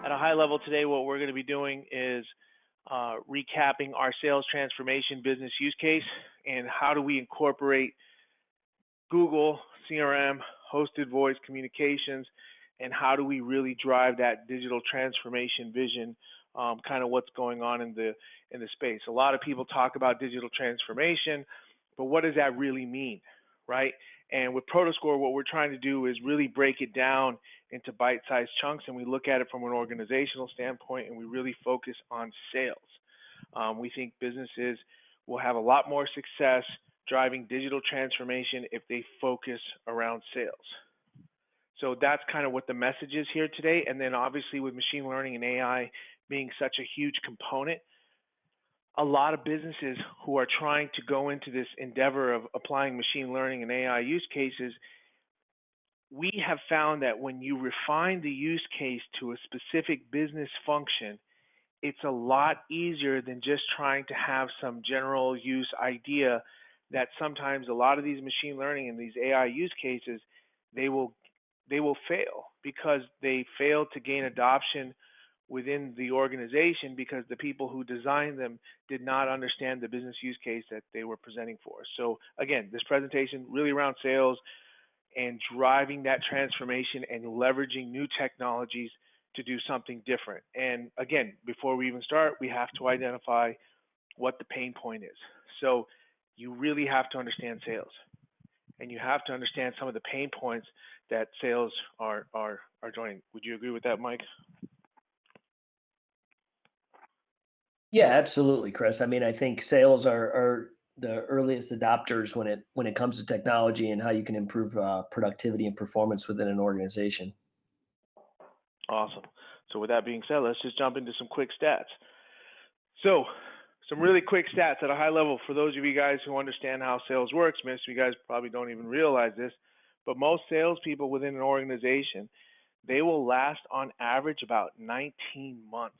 At a high level today, what we're going to be doing is recapping our sales transformation business use case and how do we incorporate Google, CRM, hosted voice communications, and how do we really drive that digital transformation vision, kind of what's going on in the space. A lot of people talk about digital transformation, but what does that really mean, right? And with Prodoscore, what we're trying to do is really break it down into bite-sized chunks, and we look at it from an organizational standpoint, and we really focus on sales. We think businesses will have a lot more success driving digital transformation if they focus around sales. So that's kind of what the message is here today. And then obviously with machine learning and AI being such a huge component, a lot of businesses who are trying to go into this endeavor of applying machine learning and AI use cases, we have found that when you refine the use case to a specific business function, it's a lot easier than just trying to have some general use idea that sometimes a lot of these machine learning and these AI use cases, they will fail because they fail to gain adoption within the organization because the people who designed them did not understand the business use case that they were presenting for. So again, this presentation really around sales and driving that transformation and leveraging new technologies to do something different. And again, before we even start, we have to identify what the pain point is. So you really have to understand sales, and you have to understand some of the pain points that sales are joining. Would you agree with that, Mike? Yeah, absolutely, Chris. I mean, I think sales are the earliest adopters when it comes to technology and how you can improve productivity and performance within an organization. Awesome. So with that being said, let's just jump into some quick stats. So some really quick stats at a high level for those of you guys who understand how sales works. Most of you guys probably don't even realize this, but most salespeople within an organization, they will last on average about 19 months,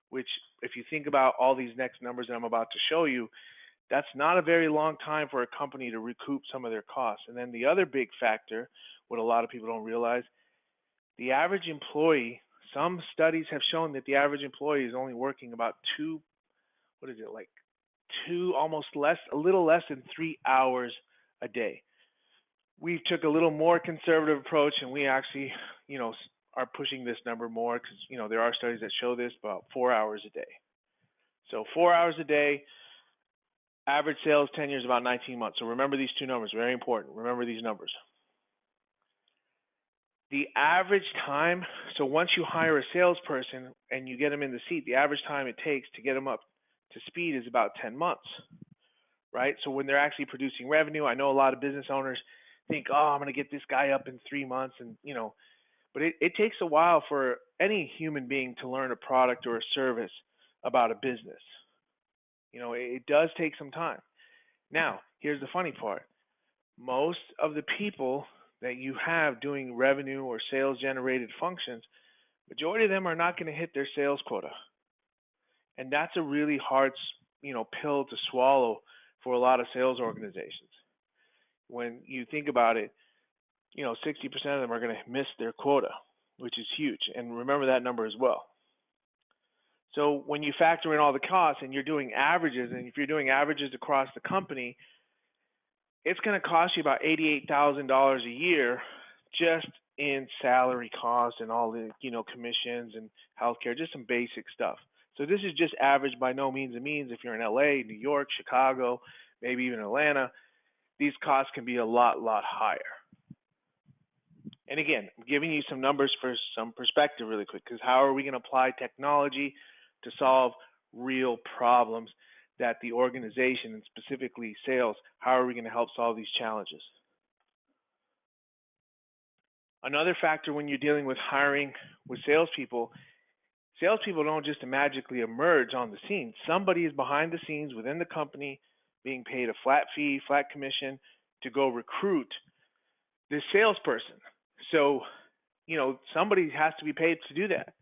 which if you think about all these next numbers that I'm about to show you, that's not a very long time for a company to recoup some of their costs. And then the other big factor, what a lot of people don't realize, the average employee, some studies have shown that the average employee is only working about a little less than 3 hours a day. We took a little more conservative approach, and we actually, are pushing this number more because, there are studies that show this about 4 hours a day. So 4 hours a day, average sales tenure is about 19 months. So remember these two numbers, very important. Remember these numbers. The average time, so once you hire a salesperson and you get them in the seat, the average time it takes to get them up to speed is about 10 months, right? So when they're actually producing revenue, I know a lot of business owners think, oh, I'm going to get this guy up in 3 months, and but it takes a while for any human being to learn a product or a service about a business. It does take some time. Now, here's the funny part. Most of the people that you have doing revenue or sales generated functions, majority of them are not going to hit their sales quota. And that's a really hard, pill to swallow for a lot of sales organizations. When you think about it, 60% of them are going to miss their quota, which is huge. And remember that number as well. So when you factor in all the costs and you're doing averages, and if you're doing averages across the company, it's going to cost you about $88,000 a year just in salary costs and all the, commissions and healthcare, just some basic stuff. So this is just average, by no means a means. If you're in LA, New York, Chicago, maybe even Atlanta, these costs can be a lot higher. And again, I'm giving you some numbers for some perspective really quick, because how are we going to apply technology to solve real problems that the organization, and specifically sales, how are we going to help solve these challenges? Another factor when you're dealing with hiring with salespeople don't just magically emerge on the scene. Somebody is behind the scenes within the company being paid a flat fee, flat commission to go recruit this salesperson. So, somebody has to be paid to do that.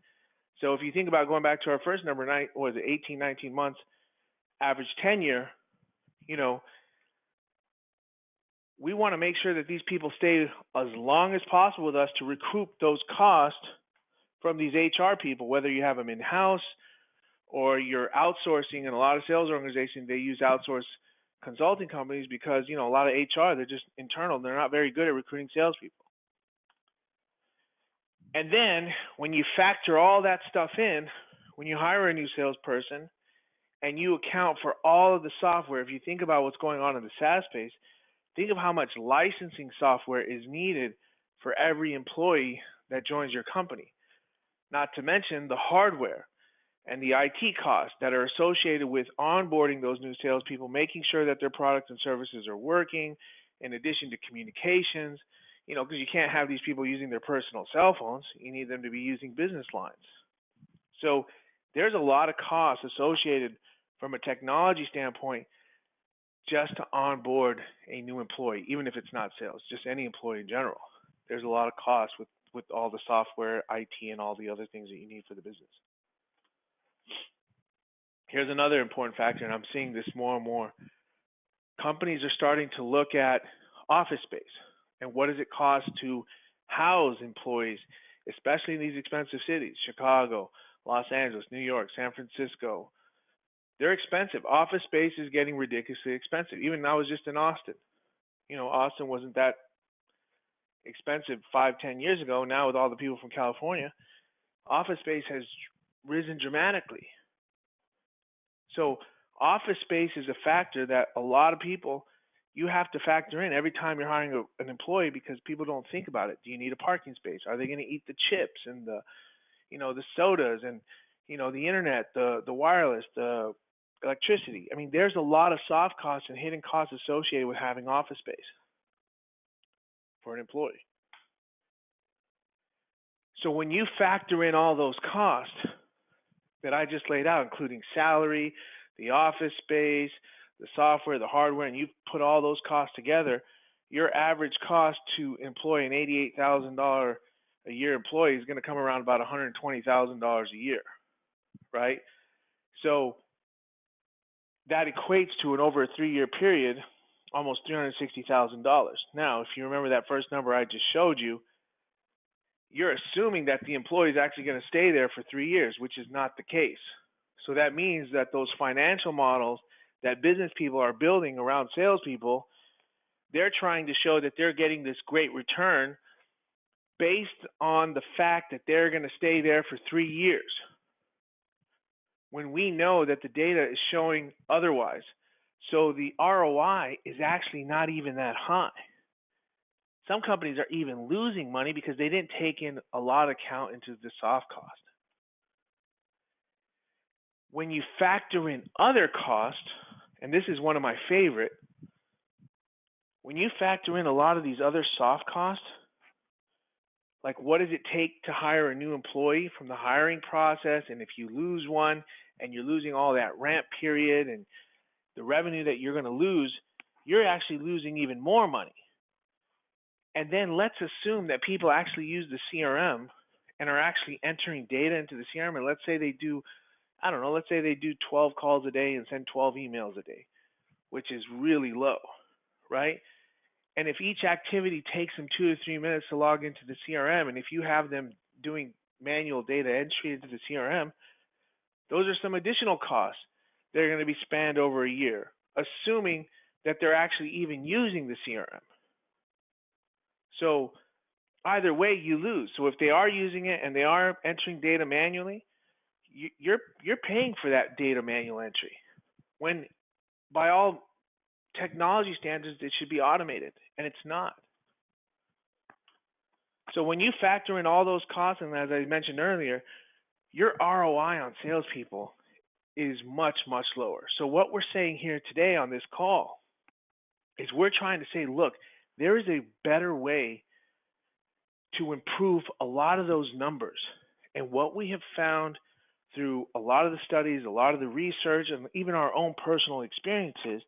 So if you think about going back to our first number, 18, 19 months, average tenure, we want to make sure that these people stay as long as possible with us to recoup those costs from these HR people, whether you have them in-house or you're outsourcing. In a lot of sales organizations, they use outsourced consulting companies because, a lot of HR, they're just internal. They're not very good at recruiting salespeople. And then when you factor all that stuff in, when you hire a new salesperson and you account for all of the software, if you think about what's going on in the SaaS space, think of how much licensing software is needed for every employee that joins your company. Not to mention the hardware and the IT costs that are associated with onboarding those new salespeople, making sure that their products and services are working, in addition to communications, because you can't have these people using their personal cell phones. You need them to be using business lines. So there's a lot of costs associated from a technology standpoint just to onboard a new employee, even if it's not sales, just any employee in general. There's a lot of costs with all the software, IT, and all the other things that you need for the business. Here's another important factor, and I'm seeing this more and more. Companies are starting to look at office space and what does it cost to house employees, especially in these expensive cities, Chicago, Los Angeles, New York, San Francisco. They're expensive. Office space is getting ridiculously expensive. Even I was just in Austin. Austin wasn't that expensive 5-10 years ago. Now with all the people from California, office space has risen dramatically. So office space is a factor that a lot of people, you have to factor in every time you're hiring an employee, because people don't think about it. Do you need a parking space? Are they going to eat the chips and the sodas and, the internet, the wireless, the electricity? I mean, there's a lot of soft costs and hidden costs associated with having office space for an employee. So when you factor in all those costs that I just laid out, including salary, the office space, the software, the hardware, and you put all those costs together, your average cost to employ an $88,000 a year employee is going to come around about $120,000 a year, right? So that equates to, over a 3-year period, almost $360,000. Now, if you remember that first number I just showed you, you're assuming that the employee is actually going to stay there for 3 years, which is not the case. So that means that those financial models that business people are building around salespeople, they're trying to show that they're getting this great return based on the fact that they're going to stay there for 3 years, when we know that the data is showing otherwise. So the ROI is actually not even that high. Some companies are even losing money because they didn't take in a lot of account into the soft cost. When you factor in other costs, and this is one of my favorite, when you factor in a lot of these other soft costs, like what does it take to hire a new employee from the hiring process, and if you lose one and you're losing all that ramp period and the revenue that you're going to lose, you're actually losing even more money. And then let's assume that people actually use the CRM and are actually entering data into the CRM, and let's say they do, let's say they do 12 calls a day and send 12 emails a day, which is really low, right? And if each activity takes them 2 to 3 minutes to log into the CRM, and if you have them doing manual data entry into the CRM, those are some additional costs that are going to be spanned over a year, assuming that they're actually even using the CRM. So either way, you lose. So if they are using it and they are entering data manually, you're paying for that data manual entry, when by all technology standards it should be automated, and it's not. So when you factor in all those costs, and as I mentioned earlier, your ROI on salespeople is much, much lower. So what we're saying here today on this call is we're trying to say, look, there is a better way to improve a lot of those numbers. And what we have found through a lot of the studies, a lot of the research, and even our own personal experiences,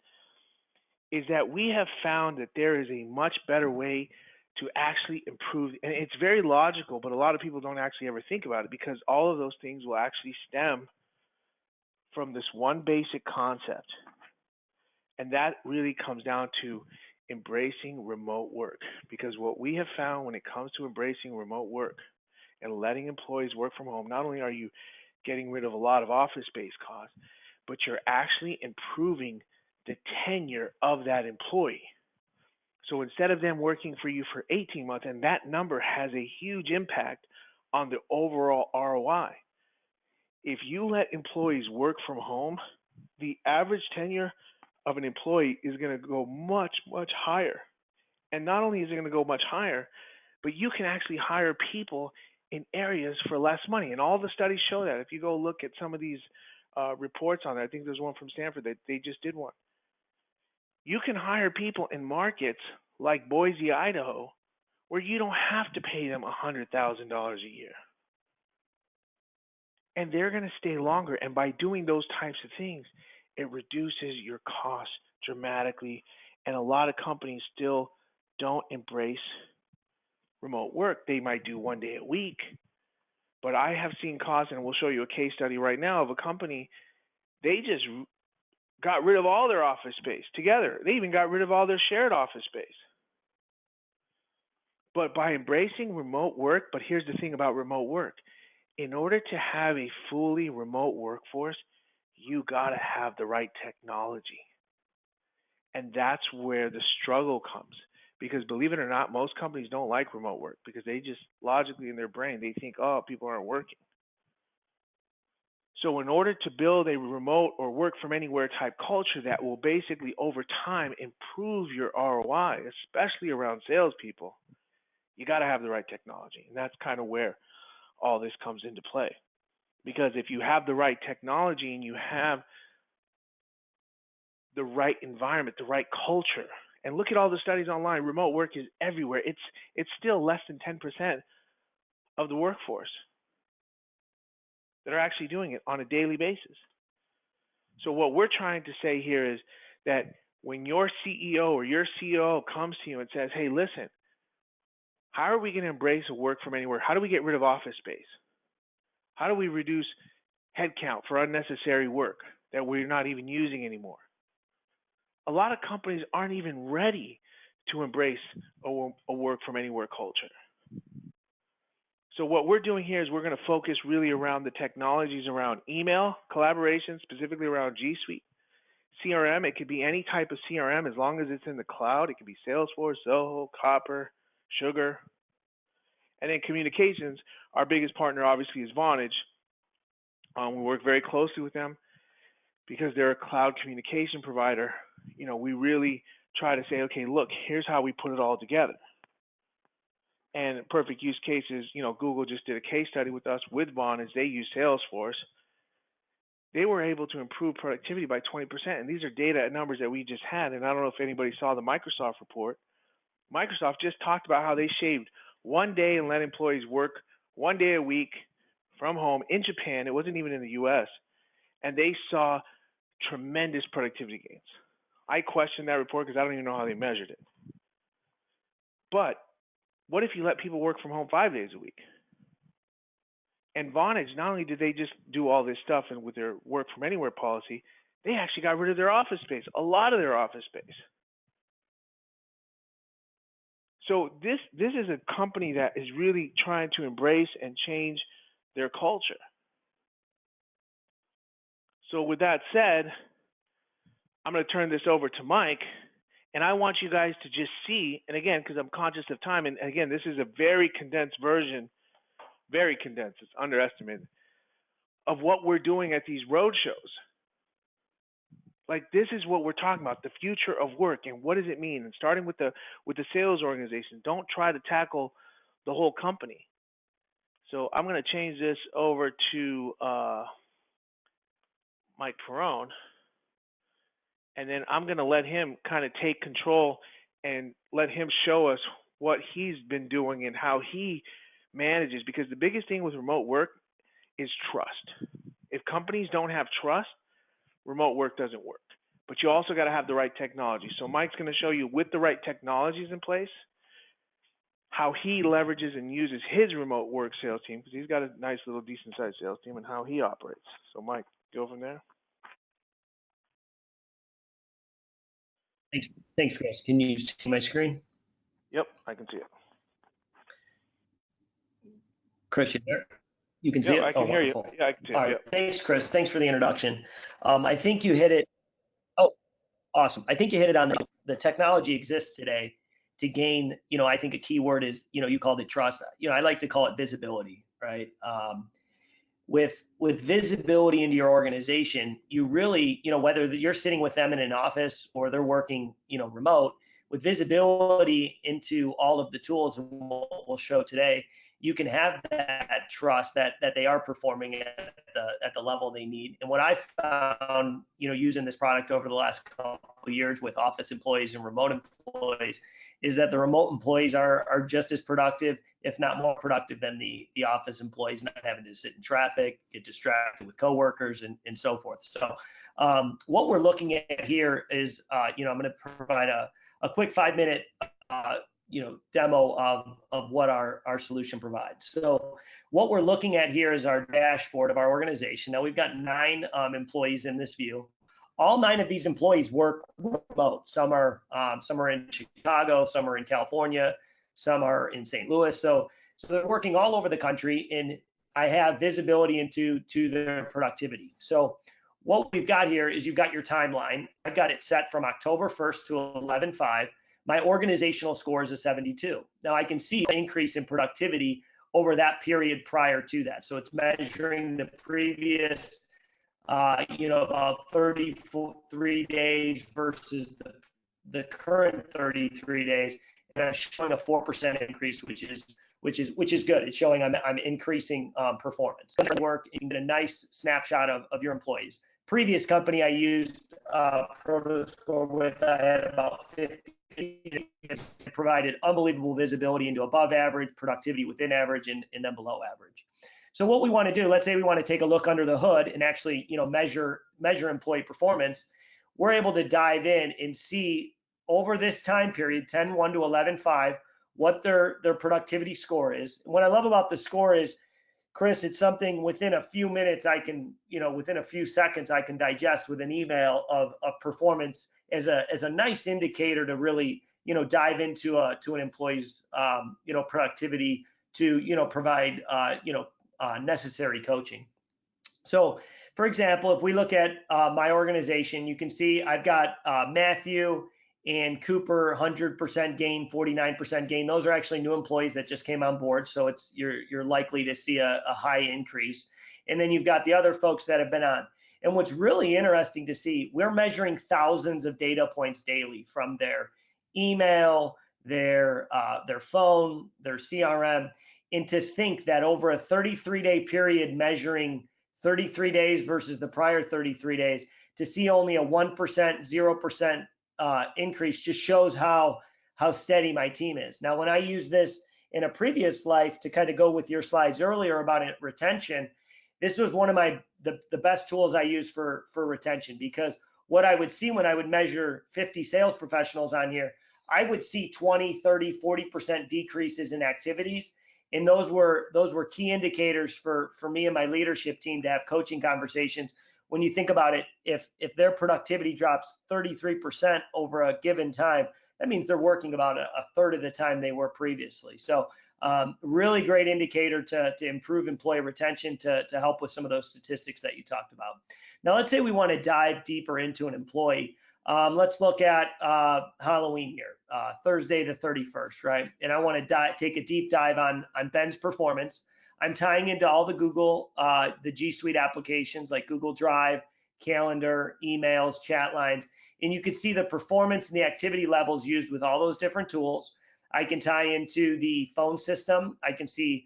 is that we have found that there is a much better way to actually improve. And it's very logical, but a lot of people don't actually ever think about it, because all of those things will actually stem from this one basic concept. And that really comes down to embracing remote work. Because what we have found when it comes to embracing remote work, and letting employees work from home, not only are you getting rid of a lot of office space costs, but you're actually improving the tenure of that employee. So instead of them working for you for 18 months, and that number has a huge impact on the overall ROI. If you let employees work from home, the average tenure of an employee is going to go much, much higher. And not only is it going to go much higher, but you can actually hire people in areas for less money. And all the studies show that. If you go look at some of these reports on it, I think there's one from Stanford that they just did one. You can hire people in markets like Boise, Idaho, where you don't have to pay them $100,000 a year. And they're going to stay longer. And by doing those types of things, it reduces your costs dramatically. And a lot of companies still don't embrace remote work. They might do 1 day a week. But I have seen costs, and we'll show you a case study right now of a company. They just got rid of all their office space together. They even got rid of all their shared office space. But by embracing remote work, but here's the thing about remote work. In order to have a fully remote workforce, you got to have the right technology. And that's where the struggle comes. Because believe it or not, most companies don't like remote work because they just logically in their brain, they think, oh, people aren't working. So in order to build a remote or work from anywhere type culture that will basically over time improve your ROI, especially around salespeople, you got to have the right technology. And that's kind of where all this comes into play. Because if you have the right technology and you have the right environment, the right culture, and look at all the studies online, remote work is everywhere. It's still less than 10% of the workforce that are actually doing it on a daily basis. So what we're trying to say here is that when your CEO or your COO comes to you and says, hey, listen, how are we going to embrace a work from anywhere? How do we get rid of office space? How do we reduce headcount for unnecessary work that we're not even using anymore? A lot of companies aren't even ready to embrace a work from anywhere culture. So what we're doing here is we're going to focus really around the technologies around email, collaboration, specifically around G Suite, CRM. It could be any type of CRM as long as it's in the cloud. It could be Salesforce, Zoho, Copper, Sugar. And then communications, our biggest partner obviously is Vonage. We work very closely with them because they're a cloud communication provider. You know, we really try to say, okay, look, here's how we put it all together. And perfect use cases, you know, Google just did a case study with us with Vonage. They use Salesforce. They were able to improve productivity by 20%. And these are data and numbers that we just had. And I don't know if anybody saw the Microsoft report. Microsoft just talked about how they shaved 1 day and let employees work 1 day a week from home in Japan. It wasn't even in the US. And they saw tremendous productivity gains. I questioned that report because I don't even know how they measured it. But what if you let people work from home 5 days a week? And Vonage, not only did they just do all this stuff and with their work from anywhere policy, they actually got rid of their office space, a lot of their office space. So this is a company that is really trying to embrace and change their culture. So with that said, I'm going to turn this over to Mike, and I want you guys to just see, and again, because I'm conscious of time, and again, this is a very condensed version, very condensed, it's underestimated, of what we're doing at these road shows. Like this is what we're talking about, the future of work, and what does it mean? And starting with the sales organization, don't try to tackle the whole company. So I'm going to change this over to Mike Perrone. And then I'm going to let him kind of take control and let him show us what he's been doing and how he manages. Because the biggest thing with remote work is trust. If companies don't have trust, remote work doesn't work. But you also got to have the right technology. So Mike's going to show you with the right technologies in place, how he leverages and uses his remote work sales team, because he's got a nice little decent sized sales team, and how he operates. So Mike, go from there. Thanks, Chris. Can you see my screen? Yep, I can see it. Chris, you there? You can see Yeah, it? I Oh, can hear you. wonderful. Yeah, I can see All it. right. Yep. Thanks, Chris. Thanks for the introduction. I think you hit it. Oh, awesome. I think you hit it on the technology exists today to gain, I think a key word is, you called it trust. I like to call it visibility, right? With visibility into your organization, you really, whether you're sitting with them in an office or they're working, remote, with visibility into all of the tools we'll show today, you can have that trust that they are performing at the level they need. And what I found, using this product over the last couple of years with office employees and remote employees, is that the remote employees are just as productive, if not more productive than the office employees, not having to sit in traffic, get distracted with coworkers and so forth. So what we're looking at here is, I'm going to provide a quick 5-minute, demo of what our solution provides. So what we're looking at here is our dashboard of our organization. Now we've got 9 employees in this view. All 9 of these employees work remote. Some are in Chicago, some are in California, some are in St. Louis. So they're working all over the country, and I have visibility into their productivity. So what we've got here is you've got your timeline. I've got it set from October 1st to 11/5. My organizational score is a 72. Now I can see an increase in productivity over that period prior to that. So it's measuring the previous about 33 days versus the current 33 days, and I'm showing a 4% increase, which is good. It's showing I'm increasing performance. Work, you can get a nice snapshot of your employees. Previous company I used Prodoscore with, I had about 50. It provided unbelievable visibility into above average, productivity within average, and then below average. So what we want to do, let's say we want to take a look under the hood and actually, measure employee performance. We're able to dive in and see over this time period, 10/1 to 11/5, what their productivity score is. And what I love about the score is, Chris, it's something within a few minutes I can, within a few seconds I can digest with an email of performance as a nice indicator to really, dive into an employee's, productivity to, provide, necessary coaching. So, for example, if we look at my organization, you can see I've got Matthew and Cooper, 100% gain, 49% gain. Those are actually new employees that just came on board, so you're likely to see a high increase. And then you've got the other folks that have been on. And what's really interesting to see, we're measuring thousands of data points daily from their email, their phone, their CRM. And to think that over a 33-day period, measuring 33 days versus the prior 33 days, to see only a 1%, 0% increase just shows how steady my team is. Now, when I use this in a previous life, to kind of go with your slides earlier about retention, this was one of the best tools I used for retention, because what I would see when I would measure 50 sales professionals on here, I would see 20, 30, 40% decreases in activities. And those were key indicators for me and my leadership team to have coaching conversations. When you think about it, if their productivity drops 33% over a given time, that means they're working about a third of the time they were previously. So really great indicator to improve employee retention, to help with some of those statistics that you talked about. Now, let's say we want to dive deeper into an employee. Let's look at Halloween here, Thursday the 31st, right? And I want to take a deep dive on Ben's performance. I'm tying into all the Google, the G Suite applications like Google Drive, Calendar, emails, chat lines, and you can see the performance and the activity levels used with all those different tools. I can tie into the phone system. I can see,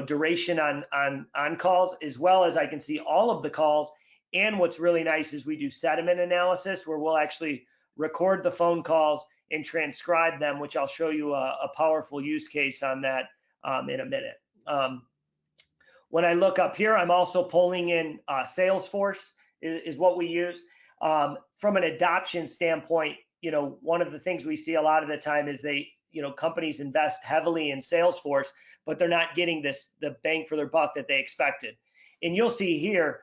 duration on calls, as well as I can see all of the calls. And what's really nice is we do sentiment analysis, where we'll actually record the phone calls and transcribe them, which I'll show you a powerful use case on that in a minute. When I look up here, I'm also pulling in Salesforce is what we use. From an adoption standpoint, one of the things we see a lot of the time is companies invest heavily in Salesforce, but they're not getting the bang for their buck that they expected. And you'll see here,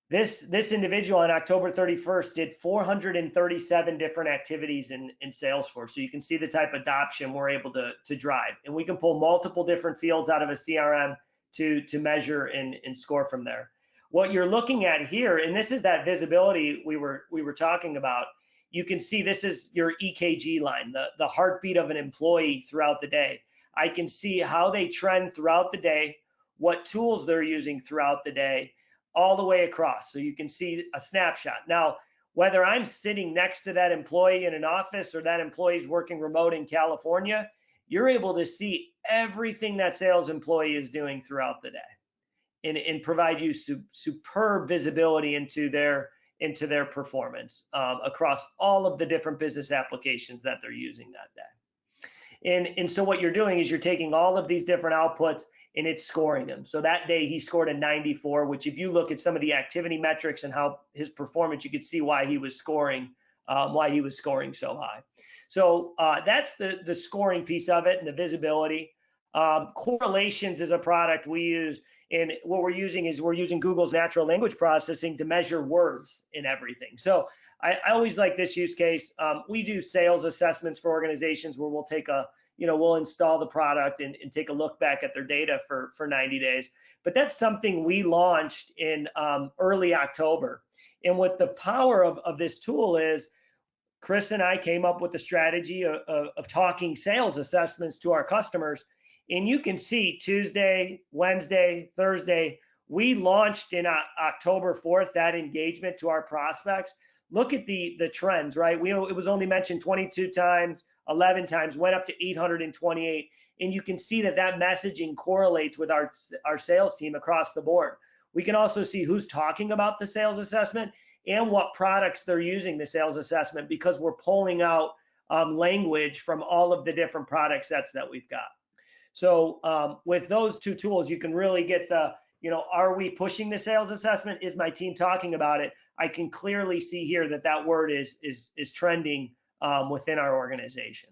This individual on October 31st did 437 different activities in Salesforce. So you can see the type of adoption we're able to drive. And we can pull multiple different fields out of a CRM to measure and score from there. What you're looking at here, and this is that visibility we were talking about. You can see this is your EKG line, the heartbeat of an employee throughout the day. I can see how they trend throughout the day, what tools they're using throughout the day, all the way across. So you can see a snapshot. Now, whether I'm sitting next to that employee in an office or that employee's working remote in California, you're able to see everything that sales employee is doing throughout the day and provide you superb visibility into their performance across all of the different business applications that they're using that day. And so what you're doing is you're taking all of these different outputs and it's scoring them. So that day he scored a 94, which if you look at some of the activity metrics and how his performance, you could see why he was scoring so high. So that's the scoring piece of it and the visibility. Correlations is a product we use, and what we're using Google's natural language processing to measure words in everything. So I always like this use case. We do sales assessments for organizations where we'll take we'll install the product and take a look back at their data for 90 days. But that's something we launched in early October. And what the power of this tool is, Chris and I came up with the strategy of talking sales assessments to our customers. And you can see Tuesday, Wednesday, Thursday, we launched in October 4th that engagement to our prospects. Look at the trends, right? It was only mentioned 22 times, 11 times, went up to 828. And you can see that messaging correlates with our sales team across the board. We can also see who's talking about the sales assessment and what products they're using the sales assessment, because we're pulling out language from all of the different product sets that we've got. So with those two tools, you can really get are we pushing the sales assessment? Is my team talking about it? I can clearly see here that word is trending within our organization.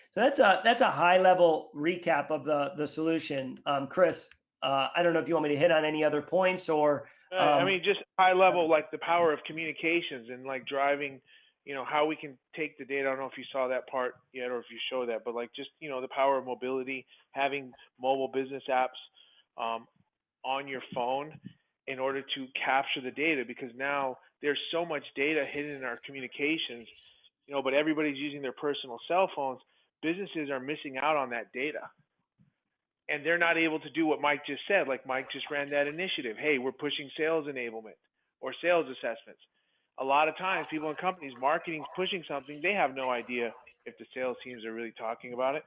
So that's a high level recap of the solution. Chris, I don't know if you want me to hit on any other points or. I mean, just high level, like the power of communications and like driving, how we can take the data. I don't know if you saw that part yet or if you show that, but like just, the power of mobility, having mobile business apps on your phone in order to capture the data, because now there's so much data hidden in our communications, but everybody's using their personal cell phones. Businesses are missing out on that data. And they're not able to do what Mike just said. Like Mike just ran that initiative. Hey, we're pushing sales enablement or sales assessments. A lot of times people in companies, marketing's pushing something, they have no idea if the sales teams are really talking about it.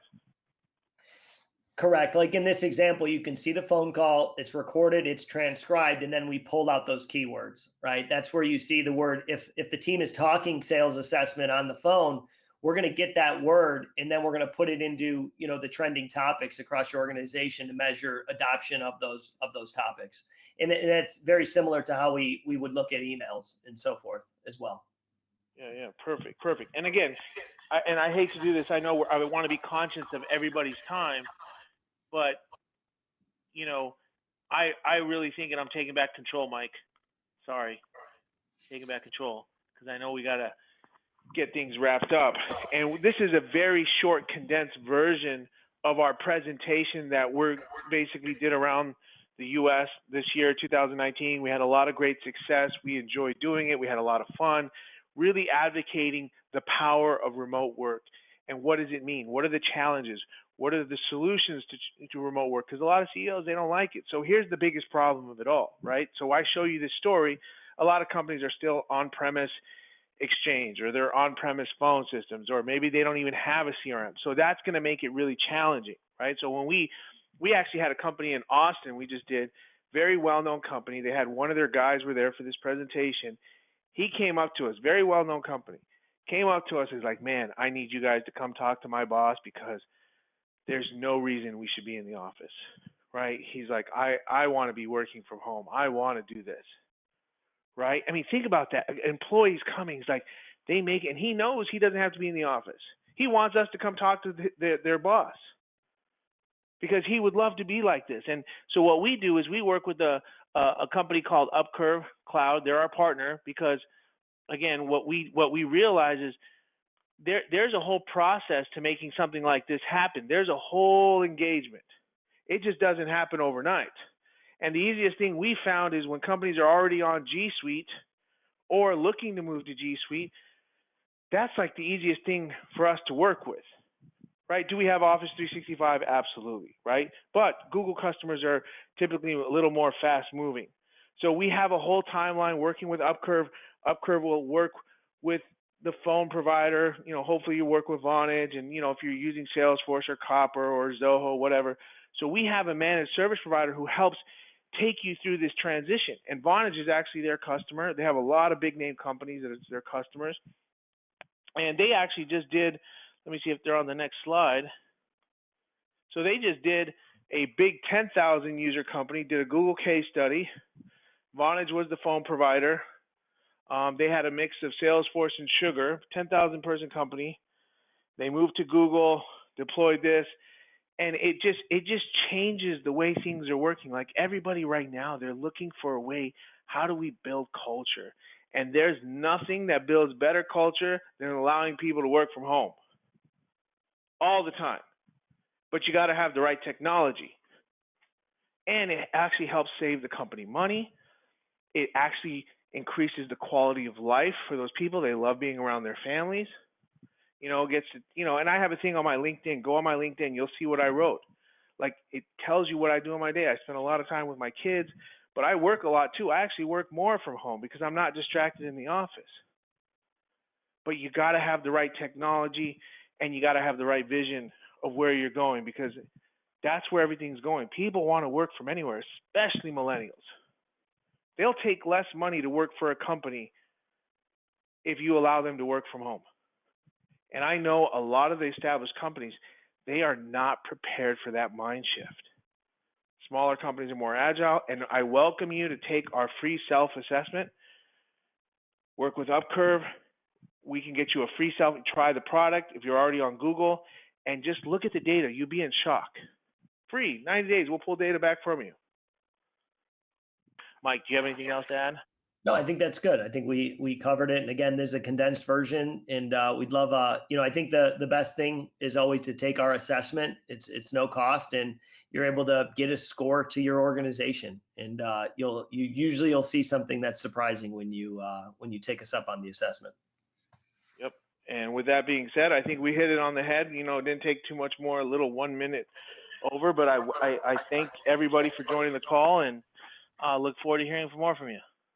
Correct. Like in this example, you can see the phone call, it's recorded, it's transcribed, and then we pulled out those keywords, right? That's where you see the word. If the team is talking sales assessment on the phone, we're going to get that word, and then we're going to put it into the trending topics across your organization to measure adoption of those topics. And that's very similar to how we would look at emails and so forth as well. Yeah, perfect. And again, I hate to do this. I know I want to be conscious of everybody's time, but I really think, and I'm taking back control, Mike. Sorry, taking back control, because I know we gotta get things wrapped up. And this is a very short, condensed version of our presentation that we basically did around the U.S. this year, 2019. We had a lot of great success. We enjoyed doing it. We had a lot of fun, really advocating the power of remote work. And what does it mean? What are the challenges? What are the solutions to remote work? Because a lot of CEOs, they don't like it. So here's the biggest problem of it all, right? So I show you this story. A lot of companies are still on-premise Exchange, or they're on-premise phone systems, or maybe they don't even have a CRM. So that's going to make it really challenging, right? So when we actually had a company in Austin, we just did, very well-known company. They had one of their guys were there for this presentation. He came up to us, very well-known company, came up to us and was like, man, I need you guys to come talk to my boss because there's no reason we should be in the office, right? He's like, I want to be working from home. I want to do this. Right? I mean, think about that. Employees coming, it's like they make it, and he knows he doesn't have to be in the office. He wants us to come talk to their boss. because he would love to be like this. And so what we do is we work with a company called Upcurve Cloud. They're our partner because, again, what we realize is there's a whole process to making something like this happen. There's a whole engagement. It just doesn't happen overnight. And the easiest thing we found is when companies are already on G Suite or looking to move to G Suite, that's like the easiest thing for us to work with, right? Do we have Office 365? Absolutely, right? But Google customers are typically a little more fast moving. So we have a whole timeline working with Upcurve. Upcurve will work with the phone provider. Hopefully you work with Vonage, and if you're using Salesforce or Copper or Zoho, whatever. So we have a managed service provider who helps take you through this transition. And Vonage is actually their customer. They have a lot of big name companies that it's their customers. And they actually just did, let me see if they're on the next slide. So they just did a big 10,000 user company, did a Google case study. Vonage was the phone provider. They had a mix of Salesforce and Sugar, 10,000 person company. They moved to Google, deployed this, and it just changes the way things are working. Like everybody right now, they're looking for a way, how do we build culture? And there's nothing that builds better culture than allowing people to work from home all the time. But you got to have the right technology. And it actually helps save the company money. It actually increases the quality of life for those people. They love being around their families. And I have a thing on my LinkedIn. Go on my LinkedIn, you'll see what I wrote. Like, it tells you what I do in my day. I spend a lot of time with my kids, but I work a lot too. I actually work more from home because I'm not distracted in the office. But you got to have the right technology, and you got to have the right vision of where you're going, because that's where everything's going. People want to work from anywhere, especially millennials. They'll take less money to work for a company if you allow them to work from home. And I know a lot of the established companies, they are not prepared for that mind shift. Smaller companies are more agile, and I welcome you to take our free self-assessment. Work with Upcurve. We can get you a free try the product if you're already on Google, and just look at the data. You'll be in shock. Free, 90 days. We'll pull data back from you. Mike, do you have anything else to add? No, I think that's good. I think we covered it. And again, there's a condensed version, and we'd love, I think the best thing is always to take our assessment. It's no cost, and you're able to get a score to your organization. And you'll usually see something that's surprising when you take us up on the assessment. Yep. And with that being said, I think we hit it on the head. It didn't take too much more, a little 1 minute over, but I thank everybody for joining the call, and look forward to hearing more from you.